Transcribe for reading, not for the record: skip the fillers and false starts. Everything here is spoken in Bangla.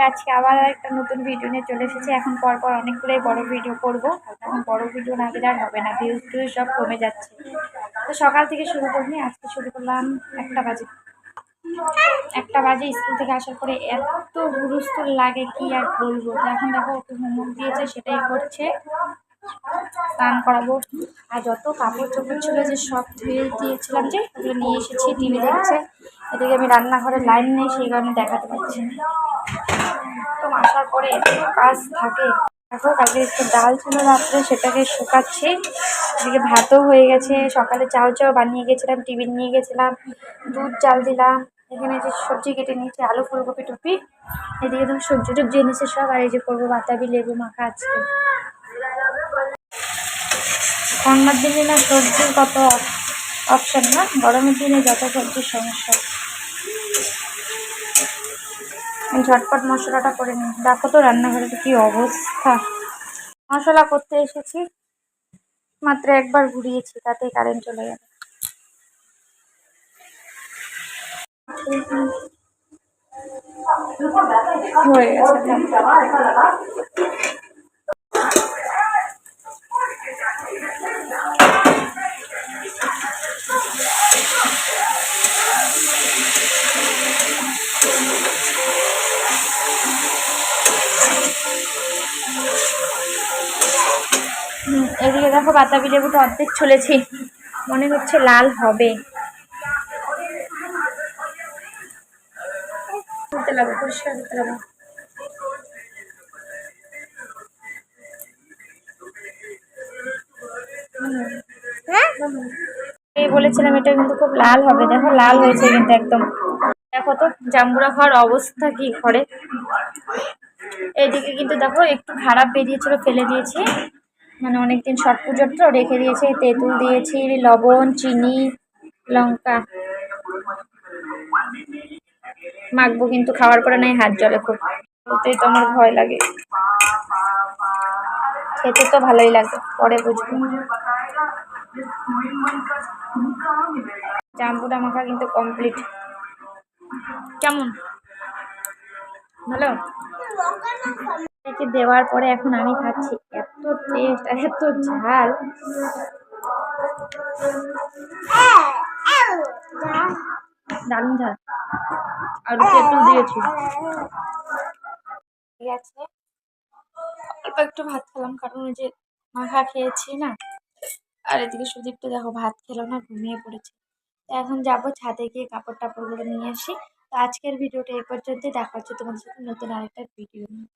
আজকে আবার একটা নতুন ভিডিও নিয়ে চলে এসেছি। এখন পরপর অনেকগুলোই বড় ভিডিও করবো। এখন বড় ভিডিও না দিলে আর হবে না, ভিউজ টিউজ সব কমে যাচ্ছে। তো সকাল থেকে শুরু করিনি, আজকে শুরু করলাম 1টা বাজে। 1টা বাজে স্কুল থেকে আসার পরে এত হুলস্থুল লাগে কি আর বলবো। তো এখন দেখো ওকে হোমওয়ার্ক দিয়েছে, সেটাই করছে। স্নান করাবো। আর যত কাপড় চোপড় ছিল যে সব ধুয়ে দিয়েছিলাম, যে ওগুলো নিয়ে এসেছি। টিভি দেখছে। এদিকে আমি রান্নাঘরে লাইন নেই, সেই কারণে দেখাতে পারছি না। তো আসার পরে এত কাজ থাকে। দেখো কালকে একটু ডাল ছিল রাত্রে, সেটাকে শুকাচ্ছি। এদিকে ভাতও হয়ে গেছে। সকালে চাউ চাউ বানিয়ে গেছিলাম, টিফিন নিয়ে গেছিলাম। দুধ চাল দিলাম। এখানে যে সবজি কেটে নিয়েছি, আলু ফুলকপি টুপি। এদিকে তো সবজি টবজি এনেছে সব। আর এই যে করবো বাতাবি লেবু মাখা আজকে। ঠান্ডার দিনে না সবজির কত অপশন, না গরমের দিনে যত সবজির সমস্যা। ঝটপট মশলাটা করে নিই। দেখো তো রান্নাঘরের কি অবস্থা। মশলা করতে এসেছি, মাত্র একবার ঘুরিয়েছি, তাতেই কারেন্ট চলে গেল। হয়ে গেছে। এদিকে দেখো বাতাবি লেবুটা অর্ধেক ছুলেছি, মনে হচ্ছে লাল হবে। করতে লাগবে, পরিষ্কার করতে লাগবে। এই বলেছিলাম এটা কিন্তু খুব লাল হবে। দেখো লাল হয়েছে কিন্তু একদম। দেখো তো জাম্বুরা খাওয়ার অবস্থা কি ঘরে। এইদিকে কিন্তু দেখো একটু খারাপ বেরিয়েছিল, ফেলে দিয়েছি। মানে অনেকদিন ছট পুজোর তো রেখে দিয়েছি। তেঁতুল দিয়েছি, লবণ, চিনি, লঙ্কা মাখবো, কিন্তু খাওয়ার পরে নাই হাত জ্বলে খুব। ওতেই তো আমার ভয় লাগে। খেতে তো ভালোই লাগে, পরে বুঝবো। জাম্বুরা মাখা কিন্তু কমপ্লিট। কেমন ভালো দেওয়ার পরে এখন আমি খাচ্ছি। এত টেস্ট আর এত ঝাল। দারুণ ঝাল। আর তেঁতুল দিয়েছি। ঠিক আছে, অল্প একটু ভাত খেলাম, কারণ ওই যে মাখা খেয়েছি না। আর এদিকে সুদীপটা দেখো ভাত খেলো না, ঘুমিয়ে পড়েছে। তো এখন যাবো ছাদে গিয়ে কাপড় টাপড়গুলো নিয়ে আসি। তো আজকের ভিডিওটা এই পর্যন্তই। দেখা হচ্ছে তোমাদের সাথে নতুন আরেকটা ভিডিও নিয়ে।